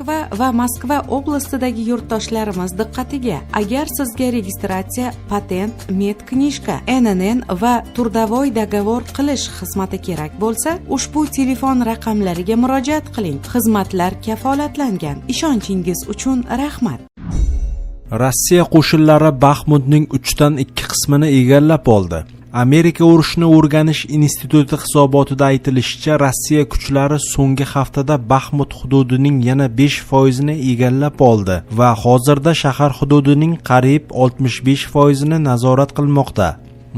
Moskva va Moskva oblastidagi yurtdoshlarimiz diqqatiga. Agar sizga registratsiya, patent, medknижка, NNN va turdavoy dogovor qilish xizmati kerak bo'lsa, ushbu telefon raqamlariga murojaat qiling. Xizmatlar kafolatlangan. Ishonchingiz uchun rahmat. Rossiya qo'shinlari Baxmutning 3/2 qismini egallab oldi. Amerika urushni o'rganish instituti hisobotida aytilishicha, Rossiya kuchlari so'nggi haftada Baxmut hududining yana 5% egallab oldi va hozirda shahar hududining qariyb 65% nazorat qilmoqda.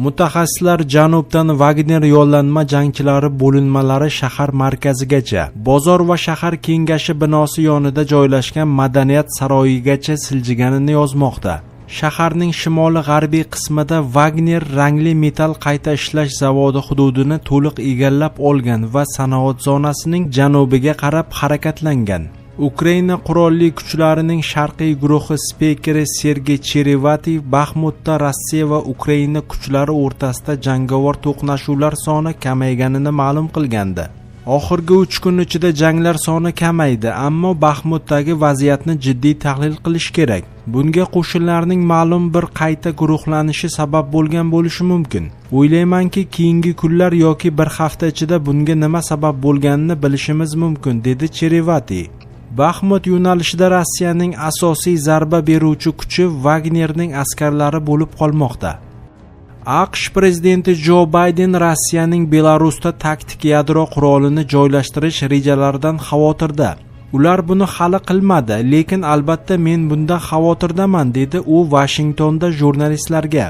Mutaxassislar janubdan Wagner yollanma jangchilari bo'linmalari shahar markazigacha, bozor va shahar kengashi binosi yonida joylashgan madaniyat saroyigacha siljiganini yozmoqda. Shaharning shimoli-g'arbiy qismida Wagner rangli metall qayta ishlash zavodi hududini to'liq egallab olgan va sanoat zonasining janubiga qarab harakatlangan. Ukraina qurolli kuchlarining sharqiy guruhi spikeri Sergey Cherevati Baxmutda Rossiya va Ukraina kuchlari o'rtasida jangovar to'qnashuvlar soni kamayganini ma'lum qilgandi. Oxirgi 3 kun ichida janglar soni kamaydi, ammo Baxmutdagi vaziyatni jiddiy tahlil qilish kerak. Bunga qo'shinlarning ma'lum bir qayta guruhlanishi sabab bo'lgan bo'lishi mumkin. O'ylaymanki, keyingi kunlar yoki bir hafta ichida bunga nima sabab bo'lganini bilishimiz mumkin, dedi Cherevati. Baxmut yo'nalishida Rossiyaning asosiy zarba beruvchi kuchi Wagnerning askarlari bo'lib qolmoqda. AQSh prezidenti Jo Bayden Rossiyaning Belarusda taktik yadro qurolini joylashtirish rejalaridan xavotirda. Ular buni hali qilmadi, lekin albatta men bundan xavotirdaman, dedi u Washingtonda jurnalistlarga.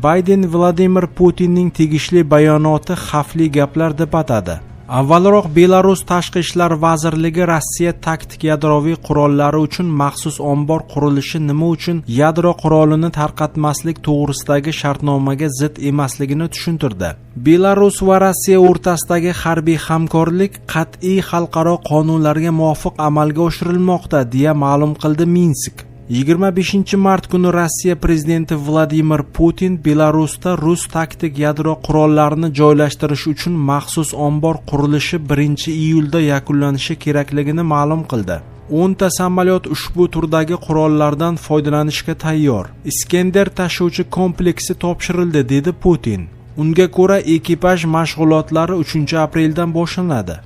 Bayden Vladimir Putinning tegishli bayonoti xavfli gaplar deb atadi. Avvalroq Belarus tashqi ishlar vazirligi Rossiya taktik yadroviy qurollari uchun maxsus ombor qurilishi nima uchun yadro qurolini tarqatmaslik to'g'risidagi shartnomaga zid emasligini tushuntirdi. Belarus va Rossiya o'rtasidagi harbiy hamkorlik qat'iy xalqaro qonunlarga muvofiq amalga oshirilmoqda, deya ma'lum qildi Minsk. 25 mart kuni Rossiya prezidenti Vladimir Putin Belarusda rus taktik yadro qurollarini joylashtirish uchun maxsus ombor qurilishi 1-iyulda yakunlanishi kerakligini ma'lum qildi. 10 ta samolyot ushbu turdagi qurollardan foydalanishga tayyor. Iskender tashuvchi kompleksi topshirildi, dedi Putin. Unga ko'ra ekipaj mashg'ulotlari 3 apreldan boshlanadi.